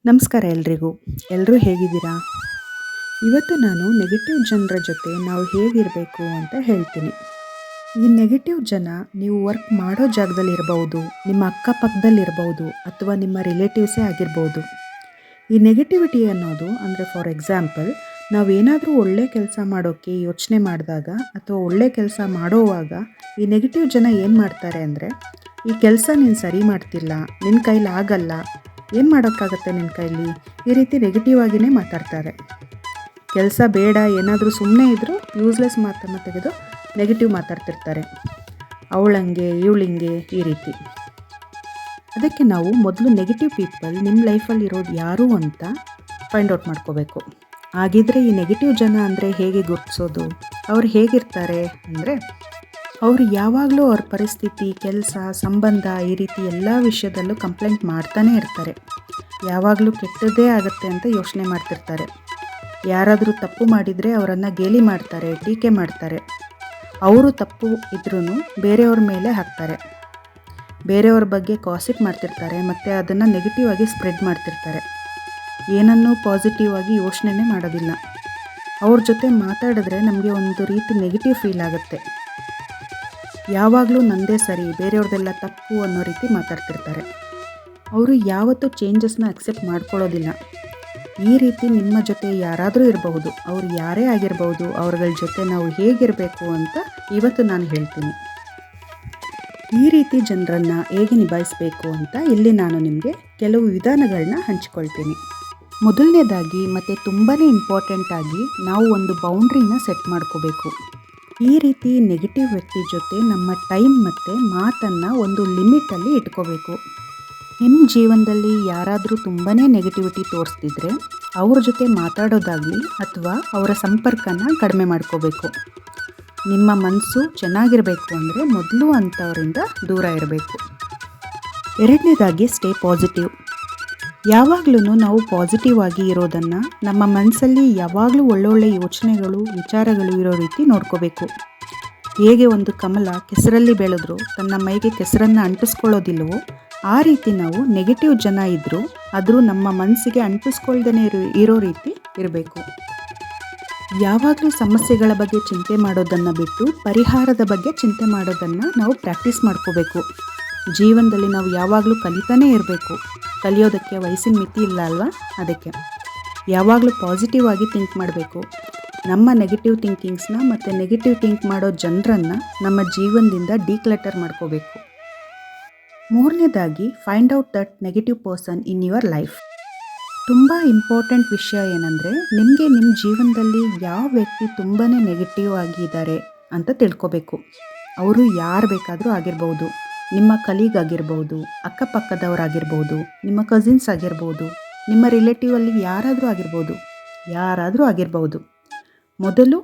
ನಮಸ್ಕಾರ ಎಲ್ರಿಗೂ. ಎಲ್ಲರೂ ಹೇಗಿದ್ದೀರಾ? ಇವತ್ತು ನಾನು ನೆಗೆಟಿವ್ ಜನರ ಜೊತೆ ನಾವು ಹೇಗಿರಬೇಕು ಅಂತ ಹೇಳ್ತೀನಿ. ಈ ನೆಗೆಟಿವ್ ಜನ ನೀವು ವರ್ಕ್ ಮಾಡೋ ಜಾಗದಲ್ಲಿರ್ಬೋದು, ನಿಮ್ಮ ಅಕ್ಕಪಕ್ಕದಲ್ಲಿರ್ಬೋದು ಅಥವಾ ನಿಮ್ಮ ರಿಲೇಟಿವ್ಸೇ ಆಗಿರ್ಬೋದು. ಈ ನೆಗೆಟಿವಿಟಿ ಅನ್ನೋದು ಅಂದರೆ ಫಾರ್ ಎಕ್ಸಾಂಪಲ್ ನಾವೇನಾದರೂ ಒಳ್ಳೆ ಕೆಲಸ ಮಾಡೋಕ್ಕೆ ಯೋಚನೆ ಮಾಡಿದಾಗ ಅಥವಾ ಒಳ್ಳೆ ಕೆಲಸ ಮಾಡೋವಾಗ ಈ ನೆಗೆಟಿವ್ ಜನ ಏನು ಮಾಡ್ತಾರೆ ಅಂದರೆ, ಈ ಕೆಲಸ ನೀನು ಸರಿ ಮಾಡ್ತಿಲ್ಲ, ನಿನ್ನ ಕೈಲಿ ಆಗಲ್ಲ, ಏನು ಮಾಡೋಕ್ಕಾಗತ್ತೆ ನಿನ್ನ ಕೈಲಿ, ಈ ರೀತಿ ನೆಗೆಟಿವ್ ಆಗಿಯೇ ಮಾತಾಡ್ತಾರೆ. ಕೆಲಸ ಬೇಡ, ಏನಾದರೂ ಸುಮ್ಮನೆ ಇದ್ದರೂ ಯೂಸ್ಲೆಸ್ ಮಾತನ್ನು ತೆಗೆದು ನೆಗೆಟಿವ್ ಮಾತಾಡ್ತಿರ್ತಾರೆ. ಅವಳಂಗೆ ಇವಳಿಂಗೆ ಈ ರೀತಿ. ಅದಕ್ಕೆ ನಾವು ಮೊದಲು ನೆಗೆಟಿವ್ ಪೀಪಲ್ ನಿಮ್ಮ ಲೈಫಲ್ಲಿ ಇರೋದು ಯಾರು ಅಂತ ಫೈಂಡ್ ಔಟ್ ಮಾಡ್ಕೋಬೇಕು. ಹಾಗಿದ್ರೆ ಈ ನೆಗೆಟಿವ್ ಜನ ಅಂದರೆ ಹೇಗೆ ಗುರುತಿಸೋದು? ಅವ್ರು ಹೇಗಿರ್ತಾರೆ ಅಂದರೆ, ಅವರು ಯಾವಾಗಲೂ ಅವ್ರ ಪರಿಸ್ಥಿತಿ, ಕೆಲಸ, ಸಂಬಂಧ ಈ ರೀತಿ ಎಲ್ಲ ವಿಷಯದಲ್ಲೂ ಕಂಪ್ಲೇಂಟ್ ಮಾಡ್ತಾನೇ ಇರ್ತಾರೆ. ಯಾವಾಗಲೂ ಕೆಟ್ಟದ್ದೇ ಆಗುತ್ತೆ ಅಂತ ಯೋಚನೆ ಮಾಡ್ತಿರ್ತಾರೆ. ಯಾರಾದರೂ ತಪ್ಪು ಮಾಡಿದರೆ ಅವರನ್ನು ಗೇಲಿ ಮಾಡ್ತಾರೆ, ಟೀಕೆ ಮಾಡ್ತಾರೆ. ಅವರು ತಪ್ಪು ಇದ್ರೂ ಬೇರೆಯವ್ರ ಮೇಲೆ ಹಾಕ್ತಾರೆ. ಬೇರೆಯವ್ರ ಬಗ್ಗೆ ಕಾಸಿಪ್ ಮಾಡ್ತಿರ್ತಾರೆ ಮತ್ತು ಅದನ್ನು ನೆಗೆಟಿವ್ ಆಗಿ ಸ್ಪ್ರೆಡ್ ಮಾಡ್ತಿರ್ತಾರೆ. ಏನನ್ನೂ ಪಾಸಿಟಿವ್ ಆಗಿ ಯೋಚನೆನೇ ಮಾಡೋದಿಲ್ಲ. ಅವ್ರ ಜೊತೆ ಮಾತಾಡಿದ್ರೆ ನಮಗೆ ಒಂದು ರೀತಿ ನೆಗೆಟಿವ್ ಫೀಲ್ ಆಗುತ್ತೆ. ಯಾವಾಗಲೂ ನಂದೇ ಸರಿ, ಬೇರೆಯವ್ರದ್ದೆಲ್ಲ ತಪ್ಪು ಅನ್ನೋ ರೀತಿ ಮಾತಾಡ್ತಿರ್ತಾರೆ. ಅವರು ಯಾವತ್ತೂ ಚೇಂಜಸ್ನ ಅಕ್ಸೆಪ್ಟ್ ಮಾಡ್ಕೊಳ್ಳೋದಿಲ್ಲ. ಈ ರೀತಿ ನಿಮ್ಮ ಜೊತೆ ಯಾರಾದರೂ ಇರಬಹುದು, ಅವ್ರು ಯಾರೇ ಆಗಿರಬಹುದು. ಅವ್ರಗಳ ಜೊತೆ ನಾವು ಹೇಗಿರಬೇಕು ಅಂತ ಇವತ್ತು ನಾನು ಹೇಳ್ತೀನಿ. ಈ ರೀತಿ ಜನರನ್ನು ಹೇಗೆ ನಿಭಾಯಿಸಬೇಕು ಅಂತ ಇಲ್ಲಿ ನಾನು ನಿಮಗೆ ಕೆಲವು ವಿಧಾನಗಳನ್ನ ಹಂಚ್ಕೊಳ್ತೀನಿ. ಮೊದಲನೇದಾಗಿ ಮತ್ತು ತುಂಬಾ ಇಂಪಾರ್ಟೆಂಟ್ ಆಗಿ ನಾವು ಒಂದು ಬೌಂಡ್ರಿನ ಸೆಟ್ ಮಾಡ್ಕೋಬೇಕು. ಈ ರೀತಿ ನೆಗೆಟಿವ್ ವ್ಯಕ್ತಿ ಜೊತೆ ನಮ್ಮ ಟೈಮ್ ಮತ್ತು ಮಾತನ್ನು ಒಂದು ಲಿಮಿಟಲ್ಲಿ ಇಟ್ಕೋಬೇಕು. ನಿಮ್ಮ ಜೀವನದಲ್ಲಿ ಯಾರಾದರೂ ತುಂಬಾ ನೆಗೆಟಿವಿಟಿ ತೋರಿಸ್ತಿದ್ರೆ ಅವ್ರ ಜೊತೆ ಮಾತಾಡೋದಾಗಲಿ ಅಥವಾ ಅವರ ಸಂಪರ್ಕನ ಕಡಿಮೆ ಮಾಡ್ಕೋಬೇಕು. ನಿಮ್ಮ ಮನಸ್ಸು ಚೆನ್ನಾಗಿರಬೇಕು ಅಂದರೆ ಮೊದಲು ಅಂಥವರಿಂದ ದೂರ ಇರಬೇಕು. ಎರಡನೇದಾಗಿ ಸ್ಟೇ ಪಾಸಿಟಿವ್. ಯಾವಾಗಲೂ ನಾವು ಪಾಸಿಟಿವ್ ಆಗಿ ಇರೋದನ್ನು, ನಮ್ಮ ಮನಸ್ಸಲ್ಲಿ ಯಾವಾಗಲೂ ಒಳ್ಳೊಳ್ಳೆ ಯೋಚನೆಗಳು, ವಿಚಾರಗಳು ಇರೋ ರೀತಿ ನೋಡ್ಕೋಬೇಕು. ಹೇಗೆ ಒಂದು ಕಮಲ ಕೆಸರಲ್ಲಿ ಬೆಳೆದ್ರೂ ತನ್ನ ಮೈಗೆ ಕೆಸರನ್ನು ಅಂಟಿಸ್ಕೊಳ್ಳೋದಿಲ್ಲವೋ ಆ ರೀತಿ ನಾವು ನೆಗೆಟಿವ್ ಜನ ಇದ್ದರೂ ಆದರೂ ನಮ್ಮ ಮನಸ್ಸಿಗೆ ಅಂಟಿಸ್ಕೊಳ್ದೇ ಇರೋ ರೀತಿ ಇರಬೇಕು. ಯಾವಾಗಲೂ ಸಮಸ್ಯೆಗಳ ಬಗ್ಗೆ ಚಿಂತೆ ಮಾಡೋದನ್ನು ಬಿಟ್ಟು ಪರಿಹಾರದ ಬಗ್ಗೆ ಚಿಂತೆ ಮಾಡೋದನ್ನು ನಾವು ಪ್ರಾಕ್ಟೀಸ್ ಮಾಡ್ಕೋಬೇಕು. ಜೀವನದಲ್ಲಿ ನಾವು ಯಾವಾಗಲೂ ಕಲಿತಾನೇ ಇರಬೇಕು. ಕಲಿಯೋದಕ್ಕೆ ವಯಸ್ಸಿನ ಮಿತಿ ಇಲ್ಲ ಅಲ್ವಾ? ಅದಕ್ಕೆ ಯಾವಾಗಲೂ ಪಾಸಿಟಿವ್ ಆಗಿ ಥಿಂಕ್ ಮಾಡಬೇಕು. ನಮ್ಮ ನೆಗೆಟಿವ್ ಥಿಂಕಿಂಗ್ಸ್ನ ಮತ್ತು ನೆಗೆಟಿವ್ ಥಿಂಕ್ ಮಾಡೋ ಜನರನ್ನು ನಮ್ಮ ಜೀವನದಿಂದ ಡಿಕ್ಲಟರ್ ಮಾಡ್ಕೋಬೇಕು. ಮೂರನೇದಾಗಿ find out that negative person in your life. ತುಂಬ ಇಂಪಾರ್ಟೆಂಟ್ ವಿಷಯ ಏನಂದರೆ, ನಿಮಗೆ ನಿಮ್ಮ ಜೀವನದಲ್ಲಿ ಯಾವ ವ್ಯಕ್ತಿ ತುಂಬಾ ನೆಗೆಟಿವ್ ಆಗಿದ್ದಾರೆ ಅಂತ ತಿಳ್ಕೊಬೇಕು. ಅವರು ಯಾರು ಬೇಕಾದರೂ ಆಗಿರ್ಬೋದು. ನಿಮ್ಮ ಕಲೀಗ್ ಆಗಿರ್ಬೋದು, ಅಕ್ಕಪಕ್ಕದವರಾಗಿರ್ಬೋದು, ನಿಮ್ಮ ಕಸಿನ್ಸ್ ಆಗಿರ್ಬೋದು, ನಿಮ್ಮ ರಿಲೇಟಿವಲ್ಲಿ ಯಾರಾದರೂ ಆಗಿರ್ಬೋದು. ಮೊದಲು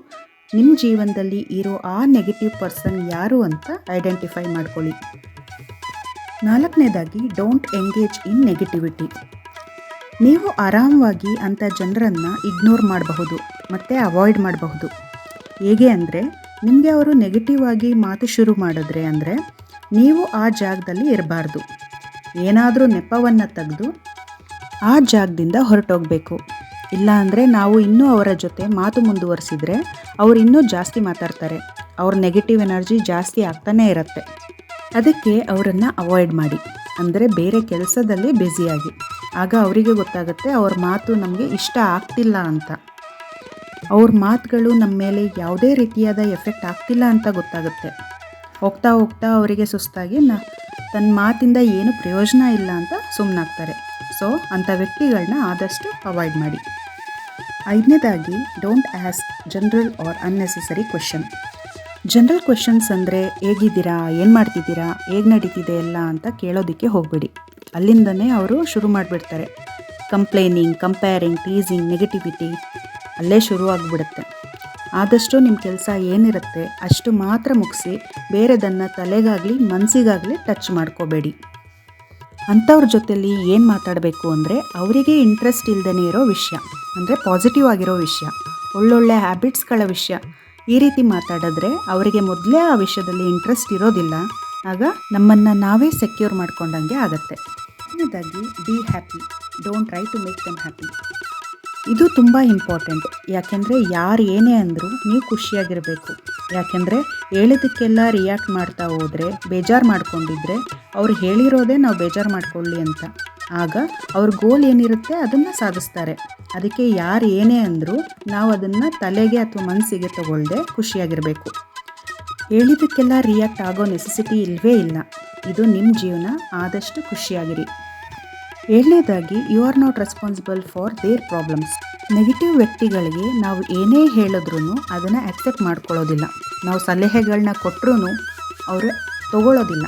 ನಿಮ್ಮ ಜೀವನದಲ್ಲಿ ಇರೋ ಆ ನೆಗೆಟಿವ್ ಪರ್ಸನ್ ಯಾರು ಅಂತ ಐಡೆಂಟಿಫೈ ಮಾಡ್ಕೊಳ್ಳಿ. ನಾಲ್ಕನೇದಾಗಿ ಡೋಂಟ್ ಎಂಗೇಜ್ ಇನ್ ನೆಗೆಟಿವಿಟಿ. ನೀವು ಆರಾಮವಾಗಿ ಅಂಥ ಜನರನ್ನು ಇಗ್ನೋರ್ ಮಾಡಬಹುದು ಮತ್ತು ಅವಾಯ್ಡ್ ಮಾಡಬಹುದು. ಹೇಗೆ ಅಂದರೆ, ನಿಮಗೆ ಅವರು ನೆಗೆಟಿವ್ ಆಗಿ ಮಾತು ಶುರು ಮಾಡಿದ್ರೆ ಅಂದರೆ ನೀವು ಆ ಜಾಗದಲ್ಲಿ ಇರಬಾರ್ದು. ಏನಾದರೂ ನೆಪವನ್ನು ತೆಗೆದು ಆ ಜಾಗದಿಂದ ಹೊರಟೋಗಬೇಕು. ಇಲ್ಲ ಅಂದರೆ ನಾವು ಇನ್ನೂ ಅವರ ಜೊತೆ ಮಾತು ಮುಂದುವರಿಸಿದರೆ ಅವ್ರು ಇನ್ನೂ ಜಾಸ್ತಿ ಮಾತಾಡ್ತಾರೆ. ಅವ್ರ ನೆಗೆಟಿವ್ ಎನರ್ಜಿ ಜಾಸ್ತಿ ಆಗ್ತಾನೇ ಇರುತ್ತೆ. ಅದಕ್ಕೆ ಅವರನ್ನು ಅವಾಯ್ಡ್ ಮಾಡಿ, ಅಂದರೆ ಬೇರೆ ಕೆಲಸದಲ್ಲಿ ಬ್ಯುಸಿಯಾಗಿ. ಆಗ ಅವರಿಗೆ ಗೊತ್ತಾಗುತ್ತೆ ಅವ್ರ ಮಾತು ನಮಗೆ ಇಷ್ಟ ಆಗ್ತಿಲ್ಲ ಅಂತ. ಅವ್ರ ಮಾತುಗಳು ನಮ್ಮ ಮೇಲೆ ಯಾವುದೇ ರೀತಿಯಾದ ಎಫೆಕ್ಟ್ ಆಗ್ತಿಲ್ಲ ಅಂತ ಗೊತ್ತಾಗುತ್ತೆ. ಹೋಗ್ತಾ ಹೋಗ್ತಾ ಅವರಿಗೆ ಸುಸ್ತಾಗಿ ತನ್ನ ಮಾತಿಂದ ಏನು ಪ್ರಯೋಜನ ಇಲ್ಲ ಅಂತ ಸುಮ್ಮನಾಗ್ತಾರೆ. ಸೊ ಅಂಥ ವ್ಯಕ್ತಿಗಳನ್ನ ಆದಷ್ಟು ಅವಾಯ್ಡ್ ಮಾಡಿ. ಐದನೇದಾಗಿ don't ask general or unnecessary question. General questions ಅಂದರೆ ಹೇಗಿದ್ದೀರಾ, ಏನು ಮಾಡ್ತಿದ್ದೀರಾ, ಹೇಗೆ ನಡೀತಿದೆ ಎಲ್ಲ ಅಂತ ಕೇಳೋದಕ್ಕೆ ಹೋಗಬೇಡಿ. ಅಲ್ಲಿಂದನೇ ಅವರು ಶುರು ಮಾಡಿಬಿಡ್ತಾರೆ. ಕಂಪ್ಲೇನಿಂಗ್, ಕಂಪೇರಿಂಗ್, ಟೀಸಿಂಗ್, ನೆಗೆಟಿವಿಟಿ ಅಲ್ಲೇ ಶುರು ಆಗಿಬಿಡುತ್ತೆ. ಆದಷ್ಟು ನಿಮ್ಮ ಕೆಲಸ ಏನಿರುತ್ತೆ ಅಷ್ಟು ಮಾತ್ರ ಮುಗಿಸಿ ಬೇರೆದನ್ನು ತಲೆಗಾಗಲಿ ಮನಸ್ಸಿಗಾಗಲಿ ಟಚ್ ಮಾಡ್ಕೋಬೇಡಿ. ಅಂಥವ್ರ ಜೊತೆಲಿ ಏನು ಮಾತಾಡಬೇಕು ಅಂದರೆ, ಅವರಿಗೆ ಇಂಟ್ರೆಸ್ಟ್ ಇಲ್ಲದೇ ಇರೋ ವಿಷಯ, ಅಂದರೆ ಪಾಸಿಟಿವ್ ಆಗಿರೋ ವಿಷಯ, ಒಳ್ಳೊಳ್ಳೆ ಹ್ಯಾಬಿಟ್ಸ್ಗಳ ವಿಷಯ, ಈ ರೀತಿ ಮಾತಾಡಿದ್ರೆ ಅವರಿಗೆ ಮೊದಲೇ ಆ ವಿಷಯದಲ್ಲಿ ಇಂಟ್ರೆಸ್ಟ್ ಇರೋದಿಲ್ಲ. ಆಗ ನಮ್ಮನ್ನು ನಾವೇ ಸೆಕ್ಯೂರ್ ಮಾಡ್ಕೊಂಡಂಗೆ ಆಗುತ್ತೆ. ಮೊದಲನೇದಾಗಿ be happy, don't try to make them happy. ಇದು ತುಂಬ ಇಂಪಾರ್ಟೆಂಟ್. ಯಾಕೆಂದರೆ ಯಾರು ಏನೇ ಅಂದರೂ ನೀವು ಖುಷಿಯಾಗಿರಬೇಕು. ಯಾಕೆಂದರೆ ಹೇಳಿದ್ದಕ್ಕೆಲ್ಲ ರಿಯಾಕ್ಟ್ ಮಾಡ್ತಾ ಹೋದರೆ, ಬೇಜಾರು ಮಾಡ್ಕೊಂಡಿದ್ರೆ ಅವ್ರು ಹೇಳಿರೋದೇ ನಾವು ಬೇಜಾರು ಮಾಡ್ಕೊಳ್ಳಿ ಅಂತ. ಆಗ ಅವ್ರ ಗೋಲ್ ಏನಿರುತ್ತೆ ಅದನ್ನು ಸಾಧಿಸ್ತಾರೆ. ಅದಕ್ಕೆ ಯಾರು ಏನೇ ಅಂದರೂ ನಾವು ಅದನ್ನು ತಲೆಗೆ ಅಥವಾ ಮನಸ್ಸಿಗೆ ತಗೊಳ್ಳದೆ ಖುಷಿಯಾಗಿರಬೇಕು. ಹೇಳಿದ್ದಕ್ಕೆಲ್ಲ ರಿಯಾಕ್ಟ್ ಆಗೋ ನೆಸೆಸಿಟಿ ಇಲ್ಲವೇ ಇಲ್ಲ. ಇದು ನಿಮ್ಮ ಜೀವನ, ಆದಷ್ಟು ಖುಷಿಯಾಗಿರಿ. ಏಳನೇದಾಗಿ you are not responsible for their problems. Negative ವ್ಯಕ್ತಿಗಳಿಗೆ ನಾವು ಏನೇ ಹೇಳಿದ್ರೂ ಅದನ್ನು ಆಕ್ಸೆಪ್ಟ್ ಮಾಡ್ಕೊಳ್ಳೋದಿಲ್ಲ. ನಾವು ಸಲಹೆಗಳನ್ನ ಕೊಟ್ಟರೂ ಅವರು ತಗೊಳ್ಳೋದಿಲ್ಲ.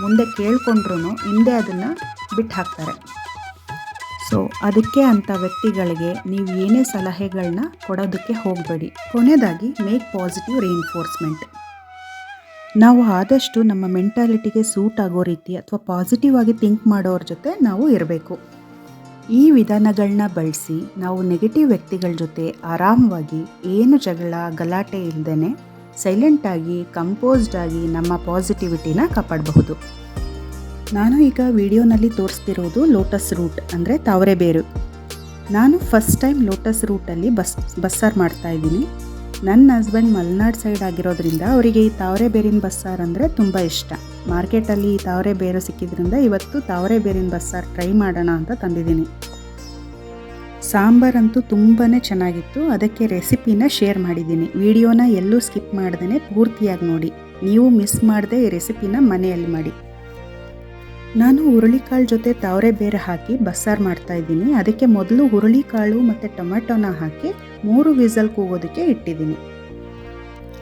ಮುಂದೆ ಕೇಳ್ಕೊಂಡ್ರೂ ಹಿಂದೆ ಅದನ್ನು ಬಿಟ್ಟು ಹಾಕ್ತಾರೆ. ಸೊ ಅದಕ್ಕೆ ಅಂಥ ವ್ಯಕ್ತಿಗಳಿಗೆ ನೀವು ಏನೇ ಸಲಹೆಗಳನ್ನ ಕೊಡೋದಕ್ಕೆ ಹೋಗಬೇಡಿ. ಕೊನೆಯದಾಗಿ ಮೇಕ್ ಪಾಸಿಟಿವ್ ರೀಇನ್ಫೋರ್ಸ್ಮೆಂಟ್. ನಾವು ಆದಷ್ಟು ನಮ್ಮ ಮೆಂಟಾಲಿಟಿಗೆ ಸೂಟ್ ಆಗೋ ರೀತಿ ಅಥವಾ ಪಾಸಿಟಿವ್ ಆಗಿ ಥಿಂಕ್ ಮಾಡೋರ ಜೊತೆ ನಾವು ಇರಬೇಕು. ಈ ವಿಧಾನಗಳನ್ನ ಬಳಸಿ ನಾವು ನೆಗೆಟಿವ್ ವ್ಯಕ್ತಿಗಳ ಜೊತೆ ಆರಾಮವಾಗಿ ಏನು ಜಗಳ ಗಲಾಟೆ ಇಲ್ಲದೇ ಸೈಲೆಂಟಾಗಿ ಕಂಪೋಸ್ಡ್ ಆಗಿ ನಮ್ಮ ಪಾಸಿಟಿವಿಟಿನ ಕಾಪಾಡಬಹುದು. ನಾನು ಈಗ ವಿಡಿಯೋನಲ್ಲಿ ತೋರಿಸ್ತಿರೋದು ಲೋಟಸ್ ರೂಟ್ ಅಂದರೆ ತಾವರೆ ಬೇರು. ನಾನು ಫಸ್ಟ್ ಟೈಮ್ ಲೋಟಸ್ ರೂಟಲ್ಲಿ ಬಸ್ಸಾರು ಮಾಡ್ತಾಯಿದ್ದೀನಿ. ನನ್ನ ಹಸ್ಬೆಂಡ್ ಮಲೆನಾಡು ಸೈಡ್ ಆಗಿರೋದ್ರಿಂದ ಅವರಿಗೆ ಈ ತಾವರೆ ಬೇರಿನ ಬಸ್ಸಾರು ಅಂದರೆ ತುಂಬ ಇಷ್ಟ. ಮಾರ್ಕೆಟಲ್ಲಿ ಈ ತಾವರೆ ಬೇರು ಸಿಕ್ಕಿದ್ರಿಂದ ಇವತ್ತು ತಾವರೆ ಬೇರಿನ ಬಸ್ಸಾರು ಟ್ರೈ ಮಾಡೋಣ ಅಂತ ತಂದಿದ್ದೀನಿ. ಸಾಂಬಾರಂತೂ ತುಂಬಾ ಚೆನ್ನಾಗಿತ್ತು. ಅದಕ್ಕೆ ರೆಸಿಪಿನ ಶೇರ್ ಮಾಡಿದ್ದೀನಿ. ವಿಡಿಯೋನ ಎಲ್ಲೂ ಸ್ಕಿಪ್ ಮಾಡ್ದೇ ಪೂರ್ತಿಯಾಗಿ ನೋಡಿ. ನೀವು ಮಿಸ್ ಮಾಡದೆ ಈ ರೆಸಿಪಿನ ಮನೆಯಲ್ಲಿ ಮಾಡಿ. ನಾನು ಹುರುಳಿಕಾಳು ಜೊತೆ ತಾವರೆ ಬೇರು ಹಾಕಿ ಬಸ್ಸಾರು ಮಾಡ್ತಾಯಿದ್ದೀನಿ. ಅದಕ್ಕೆ ಮೊದಲು ಹುರುಳಿಕಾಳು ಮತ್ತು ಟೊಮೆಟೊನ ಹಾಕಿ 3 ವಿಸಲ್ ಕೂಗೋದಕ್ಕೆ ಇಟ್ಟಿದ್ದೀನಿ.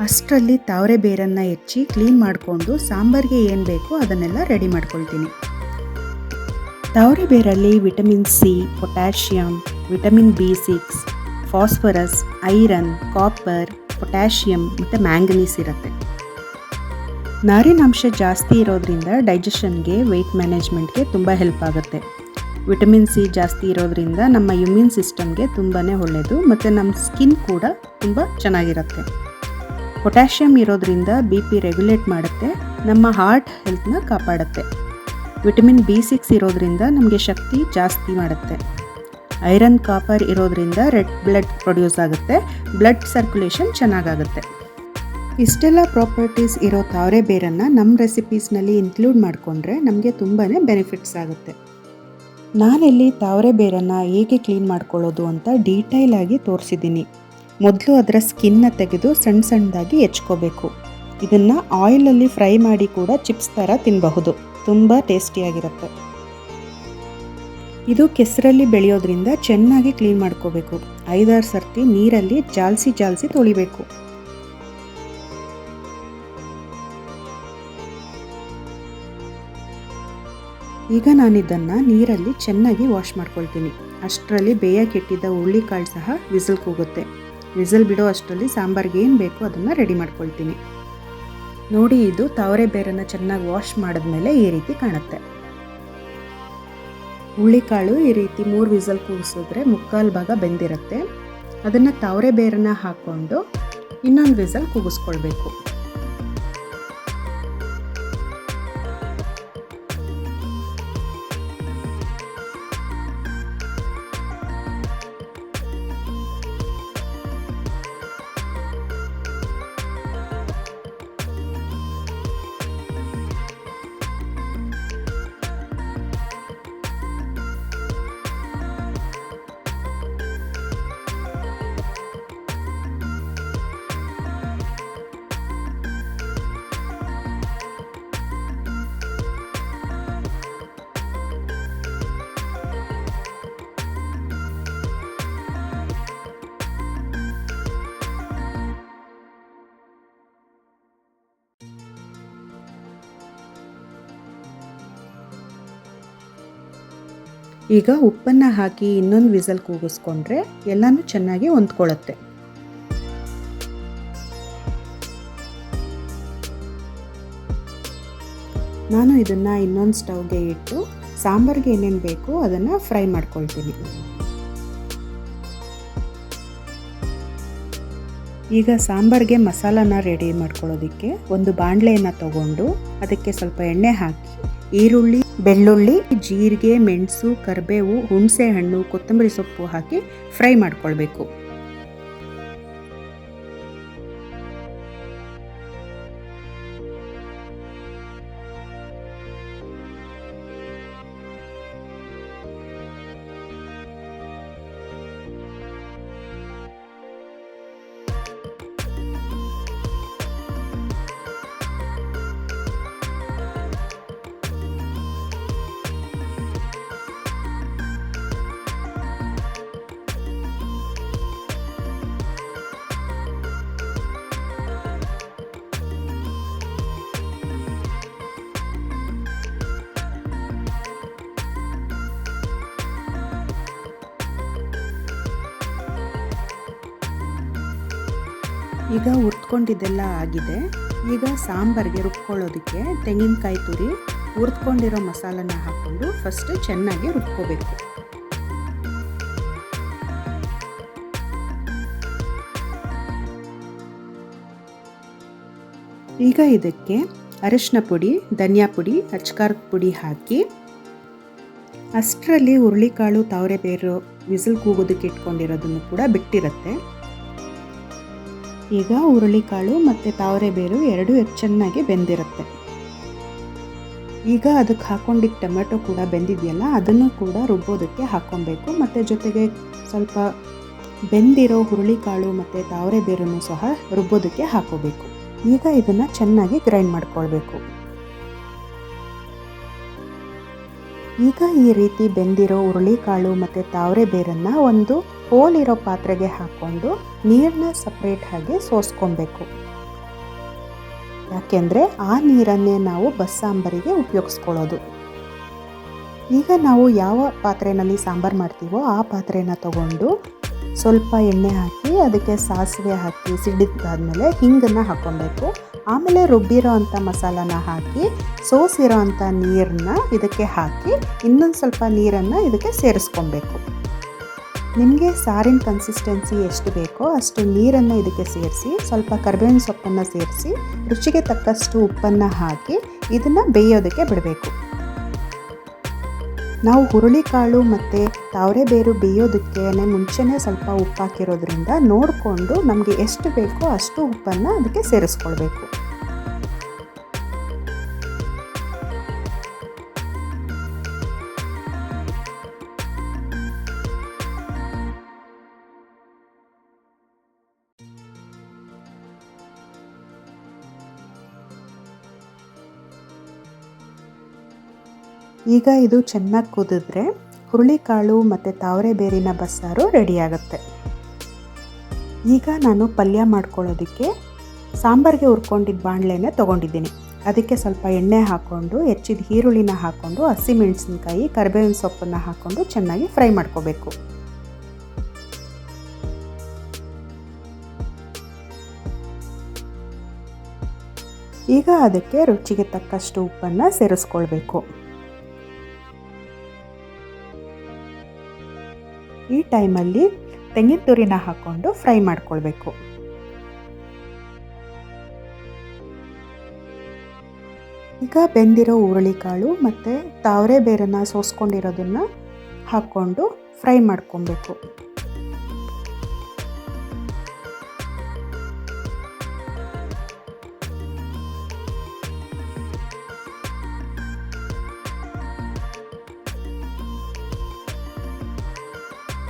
ಅಷ್ಟರಲ್ಲಿ ತಾವರೆ ಬೇರನ್ನು ಹೆಚ್ಚಿ ಕ್ಲೀನ್ ಮಾಡಿಕೊಂಡು ಸಾಂಬಾರಿಗೆ ಏನು ಬೇಕೋ ಅದನ್ನೆಲ್ಲ ರೆಡಿ ಮಾಡ್ಕೊಳ್ತೀನಿ. ತಾವರೆ ಬೇರಲ್ಲಿ vitamin C, potassium, vitamin B6, phosphorus, iron, copper, potassium ಮತ್ತು ಮ್ಯಾಂಗನೀಸ್ ಇರುತ್ತೆ. ನಾರಿನಾಂಶ ಜಾಸ್ತಿ ಇರೋದ್ರಿಂದ ಡೈಜೆಷನ್ಗೆ, ವೆಯ್ಟ್ ಮ್ಯಾನೇಜ್ಮೆಂಟ್ಗೆ ತುಂಬ ಹೆಲ್ಪ್ ಆಗುತ್ತೆ. ವಿಟಮಿನ್ ಸಿ ಜಾಸ್ತಿ ಇರೋದ್ರಿಂದ ನಮ್ಮ ಇಮ್ಯೂನ್ ಸಿಸ್ಟಮ್ಗೆ ತುಂಬಾ ಒಳ್ಳೆಯದು ಮತ್ತು ನಮ್ಮ ಸ್ಕಿನ್ ಕೂಡ ತುಂಬ ಚೆನ್ನಾಗಿರುತ್ತೆ. ಪೊಟ್ಯಾಷಿಯಮ್ ಇರೋದ್ರಿಂದ BP ರೆಗ್ಯುಲೇಟ್ ಮಾಡುತ್ತೆ, ನಮ್ಮ ಹಾರ್ಟ್ ಹೆಲ್ತ್ನ ಕಾಪಾಡುತ್ತೆ. ವಿಟಮಿನ್ B6 ಇರೋದ್ರಿಂದ ನಮಗೆ ಶಕ್ತಿ ಜಾಸ್ತಿ ಮಾಡುತ್ತೆ. ಐರನ್, ಕಾಪರ್ ಇರೋದ್ರಿಂದ ರೆಡ್ ಬ್ಲಡ್ ಪ್ರೊಡ್ಯೂಸ್ ಆಗುತ್ತೆ, ಬ್ಲಡ್ ಸರ್ಕ್ಯುಲೇಷನ್ ಚೆನ್ನಾಗಾಗುತ್ತೆ. ಇಷ್ಟೆಲ್ಲ ಪ್ರಾಪರ್ಟೀಸ್ ಇರೋ ತಾವರೆ ಬೇರನ್ನು ನಮ್ಮ ರೆಸಿಪೀಸ್ನಲ್ಲಿ ಇನ್ಕ್ಲೂಡ್ ಮಾಡಿಕೊಂಡ್ರೆ ನಮಗೆ ತುಂಬಾ ಬೆನಿಫಿಟ್ಸ್ ಆಗುತ್ತೆ. ನಾನಿಲ್ಲಿ ತಾವರೆ ಬೇರನ್ನು ಹೇಗೆ ಕ್ಲೀನ್ ಮಾಡ್ಕೊಳ್ಳೋದು ಅಂತ ಡೀಟೇಲ್ ಆಗಿ ತೋರಿಸಿದ್ದೀನಿ. ಮೊದಲು ಅದರ ಸ್ಕಿನ್ನ ತೆಗೆದು ಸಣ್ಣ ಸಣ್ಣದಾಗಿ ಹೆಚ್ಕೋಬೇಕು. ಇದನ್ನು ಆಯಿಲಲ್ಲಿ ಫ್ರೈ ಮಾಡಿ ಕೂಡ ಚಿಪ್ಸ್ ಥರ ತಿನ್ನಬಹುದು. ತುಂಬ ಟೇಸ್ಟಿಯಾಗಿರುತ್ತೆ. ಇದು ಕೆಸರಲ್ಲಿ ಬೆಳೆಯೋದ್ರಿಂದ ಚೆನ್ನಾಗಿ ಕ್ಲೀನ್ ಮಾಡ್ಕೋಬೇಕು. 5-6 ಸರ್ತಿ ನೀರಲ್ಲಿ ಜಾಲಿಸಿ ತೊಳಿಬೇಕು. ಈಗ ನಾನಿದನ್ನು ನೀರಲ್ಲಿ ಚೆನ್ನಾಗಿ ವಾಶ್ ಮಾಡ್ಕೊಳ್ತೀನಿ. ಅಷ್ಟರಲ್ಲಿ ಬೇಯಕ್ಕಿಟ್ಟಿದ್ದ ಹುರುಳಿಕಾಳು ಸಹ ವಿಸಲ್ ಕೂಗುತ್ತೆ. ವಿಸಲ್ ಬಿಡೋ ಅಷ್ಟರಲ್ಲಿ ಸಾಂಬಾರಿಗೆ ಏನು ಬೇಕೋ ಅದನ್ನು ರೆಡಿ ಮಾಡ್ಕೊಳ್ತೀನಿ. ನೋಡಿ, ಇದು ತಾವರೆ ಬೇರನ್ನು ಚೆನ್ನಾಗಿ ವಾಶ್ ಮಾಡಿದ್ಮೇಲೆ ಈ ರೀತಿ ಕಾಣುತ್ತೆ. ಹುರುಳಿಕಾಳು ಈ ರೀತಿ 3 ವಿಸಲ್ ಕೂಗಿಸಿದ್ರೆ 3/4 ಭಾಗ ಬೆಂದಿರುತ್ತೆ. ಅದನ್ನು ತಾವರೆ ಬೇರನ್ನು ಹಾಕ್ಕೊಂಡು ಇನ್ನೊಂದು ವಿಸಲ್ ಕೂಗಿಸ್ಕೊಳ್ಬೇಕು. ಈಗ ಉಪ್ಪನ್ನು ಹಾಕಿ ಇನ್ನೊಂದು ವಿಸಲ್ ಕೂಗಿಸ್ಕೊಂಡ್ರೆ ಎಲ್ಲನೂ ಚೆನ್ನಾಗಿ ಹೊಂದ್ಕೊಳ್ಳುತ್ತೆ. ನಾನು ಇದನ್ನು ಇನ್ನೊಂದು ಸ್ಟವ್ಗೆ ಇಟ್ಟು ಸಾಂಬಾರಿಗೆ ಏನೇನು ಬೇಕೋ ಅದನ್ನು ಫ್ರೈ ಮಾಡ್ಕೊಳ್ತೀನಿ. ಈಗ ಸಾಂಬಾರಿಗೆ ಮಸಾಲಾನ ರೆಡಿ ಮಾಡ್ಕೊಳ್ಳೋದಕ್ಕೆ ಒಂದು ಬಾಣಲೆಯನ್ನು ತಗೊಂಡು ಅದಕ್ಕೆ ಸ್ವಲ್ಪ ಎಣ್ಣೆ ಹಾಕಿ ಈರುಳ್ಳಿ ಬೆಳ್ಳುಳ್ಳಿ, ಜೀರಿಗೆ, ಮೆಣಸು, ಕರಿಬೇವು, ಹುಣಸೆ ಹಣ್ಣು, ಕೊತ್ತಂಬರಿ ಸೊಪ್ಪು ಹಾಕಿ ಫ್ರೈ ಮಾಡ್ಕೊಳ್ಬೇಕು. ಈಗ ಹುರ್ದ್ಕೊಂಡಿದ್ದೆಲ್ಲ ಆಗಿದೆ. ಈಗ ಸಾಂಬಾರಿಗೆ ರುಬ್ಕೊಳ್ಳೋದಕ್ಕೆ ತೆಂಗಿನಕಾಯಿ ತುರಿ, ಹುರ್ದ್ಕೊಂಡಿರೋ ಮಸಾಲನ ಹಾಕ್ಕೊಂಡು ಫಸ್ಟ್ ಚೆನ್ನಾಗಿ ರುಬ್ಕೋಬೇಕು. ಈಗ ಇದಕ್ಕೆ ಅರಿಶಿನ ಪುಡಿ, ಧನಿಯಾ ಪುಡಿ, ಅಚ್ಕಾರದ ಪುಡಿ ಹಾಕಿ ಅಷ್ಟರಲ್ಲಿ ಹುರುಳಿಕಾಳು, ತಾವರೆ ಬೇರು ವಿಸಿಲ್ ಕೂಗೋದಕ್ಕೆ ಇಟ್ಕೊಂಡಿರೋದನ್ನು ಕೂಡ ಬಿಟ್ಟಿರುತ್ತೆ. ಈಗ ಹುರುಳಿಕಾಳು ಮತ್ತು ತಾವರೆ ಬೇರು ಎರಡು ಚೆನ್ನಾಗಿ ಬೆಂದಿರುತ್ತೆ. ಈಗ ಅದಕ್ಕೆ ಹಾಕೊಂಡಿದ್ದ ಟೊಮೆಟೊ ಕೂಡ ಬೆಂದಿದೆಯಲ್ಲ, ಅದನ್ನು ಕೂಡ ರುಬ್ಬೋದಕ್ಕೆ ಹಾಕ್ಕೊಬೇಕು. ಮತ್ತು ಜೊತೆಗೆ ಸ್ವಲ್ಪ ಬೆಂದಿರೋ ಹುರುಳಿಕಾಳು ಮತ್ತು ತಾವರೆ ಬೇರನ್ನು ಸಹ ರುಬ್ಬೋದಕ್ಕೆ ಹಾಕೋಬೇಕು. ಈಗ ಇದನ್ನು ಚೆನ್ನಾಗಿ ಗ್ರೈಂಡ್ ಮಾಡ್ಕೊಳ್ಬೇಕು. ಈಗ ಈ ರೀತಿ ಬೆಂದಿರೋ ಹುರುಳಿಕಾಳು ಮತ್ತು ತಾವರೆ ಬೇರನ್ನು ಒಂದು ಹೋಲಿರೋ ಪಾತ್ರೆಗೆ ಹಾಕ್ಕೊಂಡು ನೀರನ್ನ ಸಪ್ರೇಟ್ ಆಗಿ ಸೋಸ್ಕೊಬೇಕು. ಯಾಕೆಂದರೆ ಆ ನೀರನ್ನೇ ನಾವು ಬಸ್ಸಾಂಬರಿಗೆ ಉಪಯೋಗಿಸ್ಕೊಳ್ಳೋದು. ಈಗ ನಾವು ಯಾವ ಪಾತ್ರೆಯಲ್ಲಿ ಸಾಂಬಾರು ಮಾಡ್ತೀವೋ ಆ ಪಾತ್ರೆನ ತಗೊಂಡು ಸ್ವಲ್ಪ ಎಣ್ಣೆ ಹಾಕಿ ಅದಕ್ಕೆ ಸಾಸಿವೆ ಹಾಕಿ ಸಿಡಿದಾದ್ಮೇಲೆ ಹಿಂಗನ್ನು ಹಾಕ್ಕೊಬೇಕು. ಆಮೇಲೆ ರುಬ್ಬಿರೋ ಅಂಥ ಮಸಾಲಾನ ಹಾಕಿ ಸೋಸಿರೋ ಅಂಥ ನೀರನ್ನ ಇದಕ್ಕೆ ಹಾಕಿ ಇನ್ನೊಂದು ಸ್ವಲ್ಪ ನೀರನ್ನು ಇದಕ್ಕೆ ಸೇರಿಸ್ಕೊಬೇಕು. ನಿಮಗೆ ಸಾರಿನ ಕನ್ಸಿಸ್ಟೆನ್ಸಿ ಎಷ್ಟು ಬೇಕೋ ಅಷ್ಟು ನೀರನ್ನು ಇದಕ್ಕೆ ಸೇರಿಸಿ ಸ್ವಲ್ಪ ಕರಿಬೇವಿನ ಸೊಪ್ಪನ್ನು ಸೇರಿಸಿ ರುಚಿಗೆ ತಕ್ಕಷ್ಟು ಉಪ್ಪನ್ನು ಹಾಕಿ ಇದನ್ನು ಬೇಯೋದಕ್ಕೆ ಬಿಡಬೇಕು. ನಾವು ಹುರುಳಿಕಾಳು ಮತ್ತು ತಾವರೆ ಬೇರು ಬೇಯೋದಕ್ಕೆ ಮುಂಚೆನೇ ಸ್ವಲ್ಪ ಉಪ್ಪು ಹಾಕಿರೋದ್ರಿಂದ ನೋಡಿಕೊಂಡು ನಮಗೆ ಎಷ್ಟು ಬೇಕೋ ಅಷ್ಟು ಉಪ್ಪನ್ನು ಅದಕ್ಕೆ ಸೇರಿಸ್ಕೊಳ್ಬೇಕು. ಈಗ ಇದು ಚೆನ್ನಾಗಿ ಕುದಿದ್ರೆ ಹುರುಳಿಕಾಳು ಮತ್ತು ತಾವರೆ ಬೇರಿನ ಬಸ್ಸಾರು ರೆಡಿಯಾಗುತ್ತೆ. ಈಗ ನಾನು ಪಲ್ಯ ಮಾಡ್ಕೊಳ್ಳೋದಕ್ಕೆ ಸಾಂಬಾರಿಗೆ ಹುರ್ಕೊಂಡಿದ್ದ ಬಾಣಲೆನೇ ತೊಗೊಂಡಿದ್ದೀನಿ. ಅದಕ್ಕೆ ಸ್ವಲ್ಪ ಎಣ್ಣೆ ಹಾಕ್ಕೊಂಡು ಹೆಚ್ಚಿದ ಈರುಳ್ಳಿನ ಹಾಕ್ಕೊಂಡು ಹಸಿಮೆಣಸಿನ್ಕಾಯಿ, ಕರಿಬೇವಿನ ಸೊಪ್ಪನ್ನು ಹಾಕ್ಕೊಂಡು ಚೆನ್ನಾಗಿ ಫ್ರೈ ಮಾಡ್ಕೋಬೇಕು. ಈಗ ಅದಕ್ಕೆ ರುಚಿಗೆ ತಕ್ಕಷ್ಟು ಉಪ್ಪನ್ನು ಸೇರಿಸ್ಕೊಳ್ಬೇಕು. ಈ ಟೈಮಲ್ಲಿ ತೆಂಗಿನ ತುರಿನ ಹಾಕ್ಕೊಂಡು ಫ್ರೈ ಮಾಡ್ಕೊಳ್ಬೇಕು. ಈಗ ಬೆಂದಿರೋ ಹುರುಳಿಕಾಳು ಮತ್ತು ತಾವರೆ ಬೇರನ್ನು ಸೋಸ್ಕೊಂಡಿರೋದನ್ನು ಹಾಕ್ಕೊಂಡು ಫ್ರೈ ಮಾಡ್ಕೊಬೇಕು.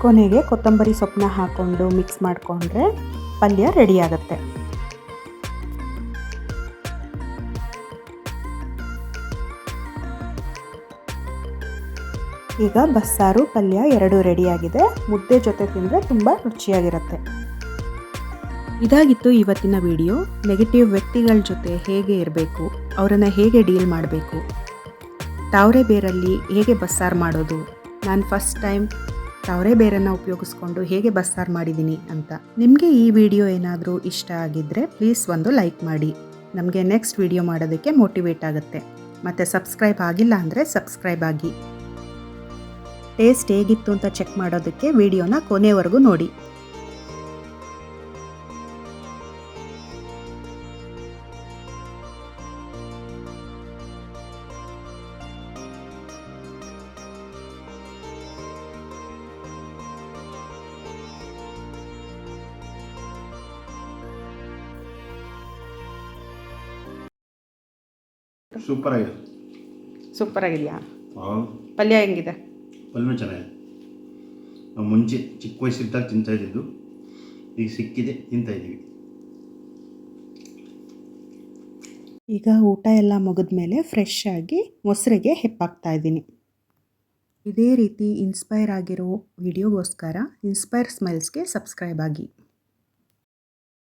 ಕೊನೆಗೆ ಕೊತ್ತಂಬರಿ ಸೊಪ್ಪನ್ನ ಹಾಕ್ಕೊಂಡು ಮಿಕ್ಸ್ ಮಾಡಿಕೊಂಡ್ರೆ ಪಲ್ಯ ರೆಡಿಯಾಗುತ್ತೆ. ಈಗ ಬಸ್ಸಾರು ಪಲ್ಯ ಎರಡೂ ರೆಡಿಯಾಗಿದೆ. ಮುದ್ದೆ ಜೊತೆ ತಿಂದರೆ ತುಂಬ ರುಚಿಯಾಗಿರುತ್ತೆ. ಇದಾಗಿತ್ತು ಇವತ್ತಿನ ವಿಡಿಯೋ. ನೆಗೆಟಿವ್ ವ್ಯಕ್ತಿಗಳ ಜೊತೆ ಹೇಗೆ ಇರಬೇಕು, ಅವರನ್ನು ಹೇಗೆ ಡೀಲ್ ಮಾಡಬೇಕು, ತಾವರೆ ಬೇರಲ್ಲಿ ಹೇಗೆ ಬಸ್ಸಾರು ಮಾಡೋದು, ನಾನು ಫಸ್ಟ್ ಟೈಮ್ ತಾವರೆ ಬೇರನ್ನು ಉಪಯೋಗಿಸ್ಕೊಂಡು ಹೇಗೆ ಬಸ್ಸಾರು ಮಾಡಿದ್ದೀನಿ ಅಂತ. ನಿಮಗೆ ಈ ವಿಡಿಯೋ ಏನಾದರೂ ಇಷ್ಟ ಆಗಿದ್ದರೆ ಪ್ಲೀಸ್ ಒಂದು ಲೈಕ್ ಮಾಡಿ. ನಮಗೆ ನೆಕ್ಸ್ಟ್ ವಿಡಿಯೋ ಮಾಡೋದಕ್ಕೆ ಮೋಟಿವೇಟ್ ಆಗುತ್ತೆ. ಮತ್ತು ಸಬ್ಸ್ಕ್ರೈಬ್ ಆಗಿಲ್ಲ ಅಂದರೆ ಸಬ್ಸ್ಕ್ರೈಬ್ ಆಗಿ. ಟೇಸ್ಟ್ ಹೇಗಿತ್ತು ಅಂತ ಚೆಕ್ ಮಾಡೋದಕ್ಕೆ ವಿಡಿಯೋನ ಕೊನೆವರೆಗೂ ನೋಡಿ. ಸೂಪರ್ ಆಗಿದೆ. ಸೂಪರ್ ಆಗಿದೆಯಾ? ಹಾಂ, ಪಲ್ಯ ಹೆಂಗಿದೆ? ಪಲ್ಯ ಚೆನ್ನಾಗಿದೆ. ನಾವು ಮುಂಚೆ ಚಿಕ್ಕ ವಯಸ್ಸಿದ್ದಾಗ ತಿಂತಾಯಿದ್ದು, ಈಗ ಸಿಕ್ಕಿದೆ ತಿಂತಾಯಿದ್ದೀವಿ. ಈಗ ಊಟ ಎಲ್ಲ ಮುಗಿದ್ಮೇಲೆ ಫ್ರೆಶ್ ಆಗಿ ಮೊಸರಿಗೆ ಹೆಪ್ಪಾಕ್ತಾ ಇದ್ದೀನಿ. ಇದೇ ರೀತಿ ಇನ್ಸ್ಪೈರ್ ಆಗಿರೋ ವಿಡಿಯೋಗೋಸ್ಕರ ಇನ್ಸ್ಪೈರ್ ಸ್ಮೈಲ್ಸ್ಗೆ ಸಬ್ಸ್ಕ್ರೈಬ್ ಆಗಿ.